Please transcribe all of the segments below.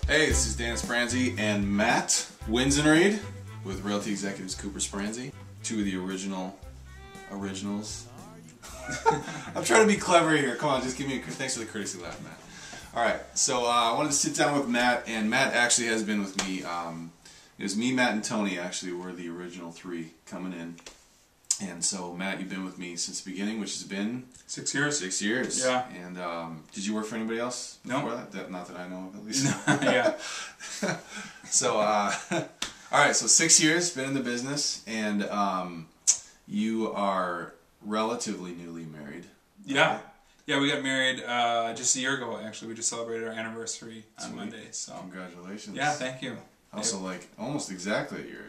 Hey, this is Dan Spranzi and Matt Winzenreid with Realty Executives Cooper Spranzi. Two of the originals. I'm trying to be clever here. Come on, just give me thanks for the courtesy laugh, Matt. Alright, so I wanted to sit down with Matt, and Matt actually has been with me. It was me, Matt, and Tony actually were the original three coming in. And so, Matt, you've been with me since the beginning, which has been 6 years. 6 years. Yeah. And did you work for anybody else before that? Not that I know of, at least. Yeah. So, all right. So 6 years, been in the business, and you are relatively newly married. Yeah. Yeah, we got married just a year ago. Actually, we just celebrated our anniversary on Monday. So congratulations. Yeah, thank you. Also, like almost exactly a year ago.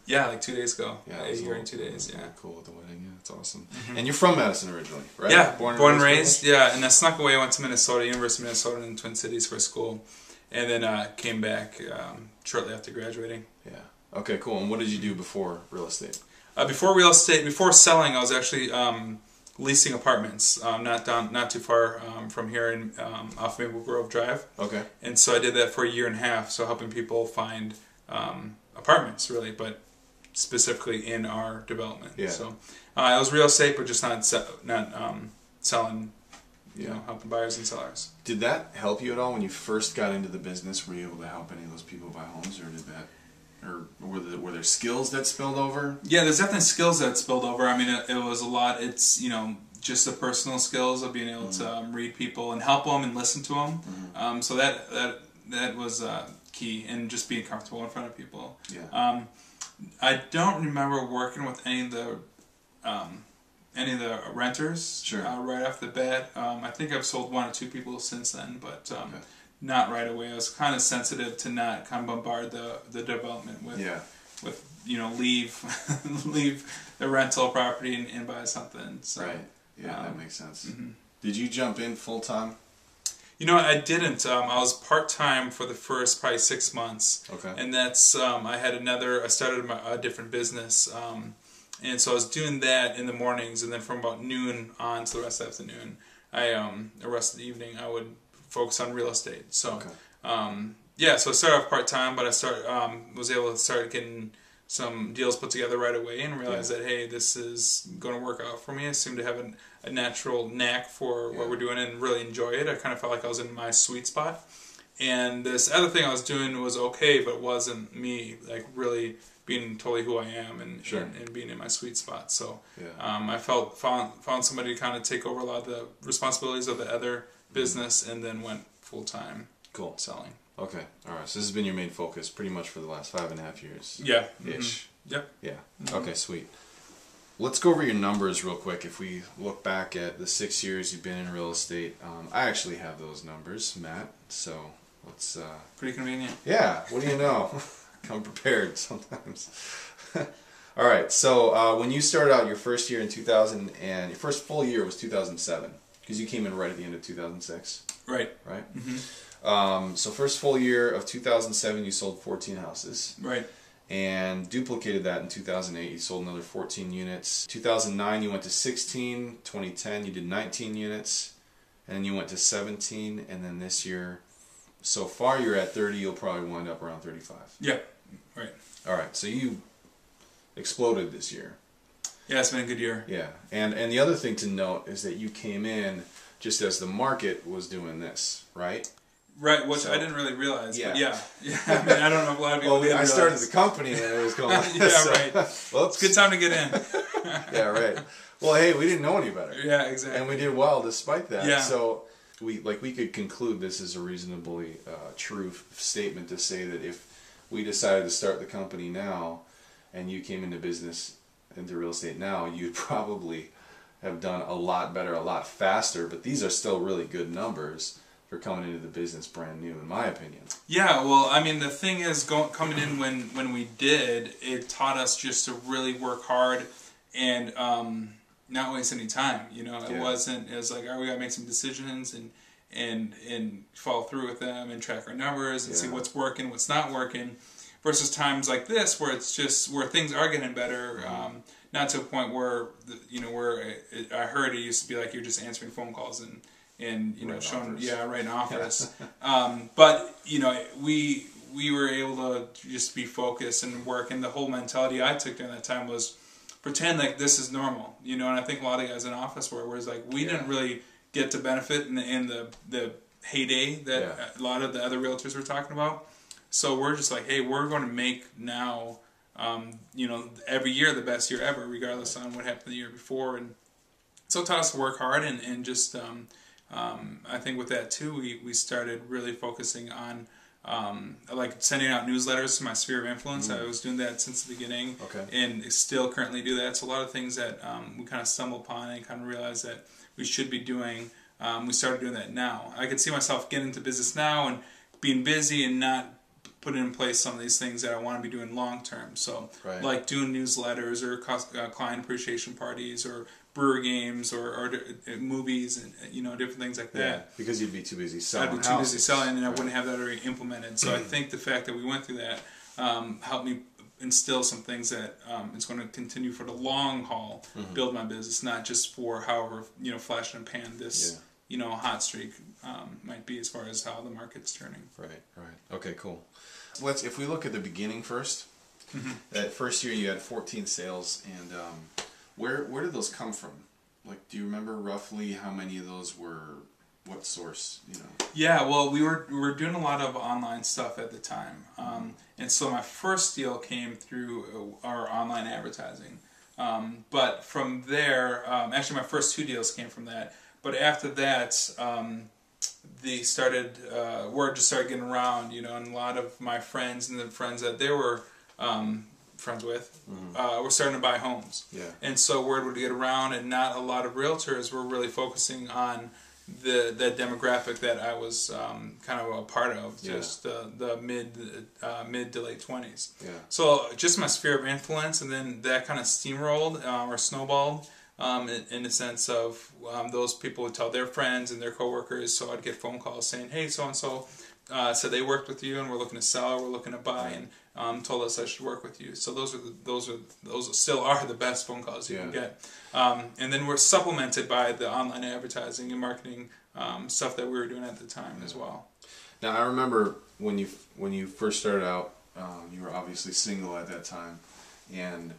Yeah, like 2 days ago. Yeah, a year and 2 days. Yeah. Cool at the wedding. Yeah, that's awesome. And you're from Madison originally, right? Yeah, born and raised. Yeah, and I snuck away. Went to Minnesota, University of Minnesota, in the Twin Cities for school, and then came back shortly after graduating. Yeah. Okay, cool. And what did you do before real estate? Before selling, I was actually leasing apartments, not too far from here in off Maple Grove Drive. Okay. And so I did that for a year and a half, so helping people find apartments, really, but specifically in our development. Yeah. So it was real estate, but just not selling. You know, helping buyers and sellers. Did that help you at all when you first got into the business? Were you able to help any of those people buy homes, or did that? Or were there skills that spilled over? Yeah, there's definitely skills that spilled over. I mean, it was a lot. It's, you know, just the personal skills of being able to read people and help them and listen to them. So that was key, and just being comfortable in front of people. Yeah. I don't remember working with any of the renters. Sure. Right off the bat. I think I've sold one or two people since then, but. Okay. Not right away. I was kind of sensitive to not kind of bombard the development with, you know, leave the rental property and buy something. So, right. Yeah, that makes sense. Did you jump in full time? You know, I didn't. I was part time for the first probably 6 months. Okay. And that's I started a different business, and so I was doing that in the mornings, and then from about noon on to the rest of the afternoon, the rest of the evening I would focus on real estate. So, yeah, so I started off part-time, but I was able to start getting some deals put together right away and realized that, hey, this is going to work out for me. I seem to have a natural knack for what we're doing and really enjoy it. I kind of felt like I was in my sweet spot. And this other thing I was doing was okay, but wasn't me, like really being totally who I am and being in my sweet spot. So I found somebody to kind of take over a lot of the responsibilities of the other business, and then went full-time selling. Okay. All right. So this has been your main focus pretty much for the last 5.5 years. Yeah. Ish. Yep. Yeah. Okay, sweet. Let's go over your numbers real quick. If we look back at the 6 years you've been in real estate, I actually have those numbers, Matt. So let's... Pretty convenient. Yeah. What do you know? Come prepared sometimes. All right. So when you started out your first year in 2000, and your first full year was 2007. Because you came in right at the end of 2006. Right. Right? So first full year of 2007, you sold 14 houses. Right. And duplicated that in 2008. You sold another 14 units. 2009, you went to 16. 2010, you did 19 units. And then you went to 17. And then this year, so far you're at 30. You'll probably wind up around 35. Yeah. Right. All right. So you exploded this year. Yeah, it's been a good year. Yeah, and the other thing to note is that you came in just as the market was doing this, right? Right, which I didn't really realize. Yeah. But yeah. I mean, I don't know if a lot of people. Well, I started the company and it was going. Yeah, so, right. Well, it's a good time to get in. Yeah, right. Well, hey, we didn't know any better. Yeah, exactly. And we did well despite that. Yeah. So we could conclude this is a reasonably true statement to say that if we decided to start the company now, and you came into real estate now, you'd probably have done a lot better, a lot faster, but these are still really good numbers for coming into the business brand new, in my opinion. Yeah, well, I mean, the thing is, coming in when we did, it taught us just to really work hard and not waste any time, you know. It was like, all right, we gotta make some decisions and follow through with them and track our numbers and see what's working, what's not working. Versus times like this, where it's just where things are getting better, not to a point where I heard it used to be like you're just answering phone calls and and you know, Right showing offers. right in offers. But you know, we were able to just be focused and work, and the whole mentality I took during that time was pretend like this is normal, you know. And I think a lot of guys in office were, whereas like we didn't really get to benefit in the heyday that a lot of the other realtors were talking about. So we're just like, hey, we're going to make now, you know, every year the best year ever, regardless on what happened the year before. And so it taught us to work hard, and just I think with that too, we started really focusing on like sending out newsletters to my sphere of influence. I was doing that since the beginning, and still currently do that. So a lot of things that we kind of stumbled upon and kind of realized that we should be doing. We started doing that now. I could see myself getting into business now and being busy and not putting in place some of these things that I want to be doing long term. So like doing newsletters or client appreciation parties or brewer games or movies and you know, different things like that. Because you'd be too busy selling. I'd be too busy selling, and I wouldn't have that already implemented. So I think the fact that we went through that helped me instill some things that it's going to continue for the long haul, build my business, not just for however, you know, flash and pan this you know, hot streak might be as far as how the market's turning. Right. Okay, cool. If we look at the beginning first, that first year you had 14 sales, and where did those come from? Like, do you remember roughly how many of those were, what source, you know? Yeah, well, we were doing a lot of online stuff at the time, and so my first deal came through our online advertising. But from there, actually my first 2 deals came from that. But after that, word just started getting around, you know, and a lot of my friends and the friends that they were friends with were starting to buy homes. And so word would get around, and not a lot of realtors were really focusing on the demographic that I was kind of a part of, just the mid to late 20s. So just my sphere of influence, and then that kind of steamrolled or snowballed. In the sense of those people would tell their friends and their coworkers, so I'd get phone calls saying, hey, so-and-so said they worked with you and we're looking to sell or we're looking to buy, and told us I should work with you. So those still are the best phone calls you can get. And then we're supplemented by the online advertising and marketing stuff that we were doing at the time as well. Now I remember when you first started out, you were obviously single at that time, and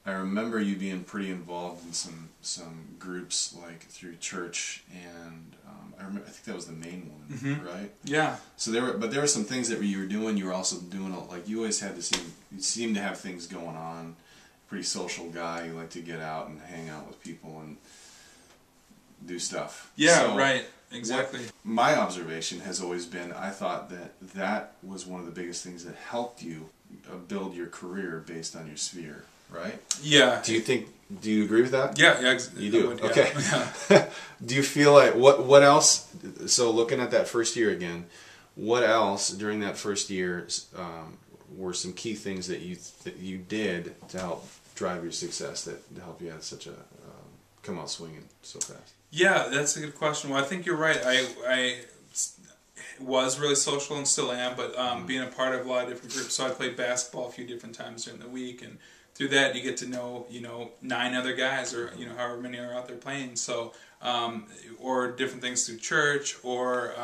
I remember you being pretty involved in some groups, like through church, and I think that was the main one, right? Yeah. So there were some things that you were doing. You were also doing, like, you always had you seemed to have things going on. Pretty social guy. You like to get out and hang out with people and do stuff. Yeah. So right. Exactly. My observation has always been, I thought that was one of the biggest things that helped you build your career based on your sphere. Right? Yeah. Do you agree with that? Yeah, you do. Okay. Do you feel like what else? So looking at that first year again, what else during that first year were some key things that you did to help drive your success, that help you have such a come out swinging so fast? Yeah, that's a good question. Well, I think you're right. I was really social and still am, but being a part of a lot of different groups. So I played basketball a few different times during the week, and through that you get to know, 9 other guys, or however many are out there playing. So or different things through church, or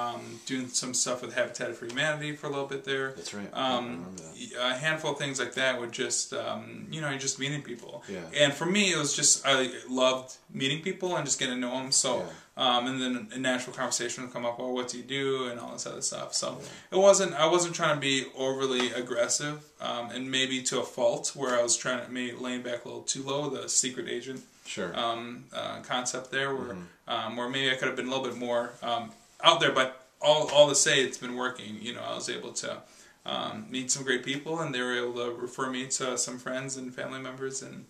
doing some stuff with Habitat for Humanity for a little bit there. That's right. I remember that. A handful of things like that would just you're just meeting people. Yeah. And for me, it was just I loved meeting people and just getting to know them. So and then a natural conversation would come up. Well, what do you do, and all this other stuff. So I wasn't trying to be overly aggressive, and maybe to a fault where I was trying to maybe laying back a little too low, the secret agent concept there, where maybe I could have been a little bit more out there. But all to say, it's been working. I was able to meet some great people, and they were able to refer me to some friends and family members, and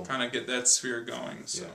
kind of get that sphere going. So. Yeah.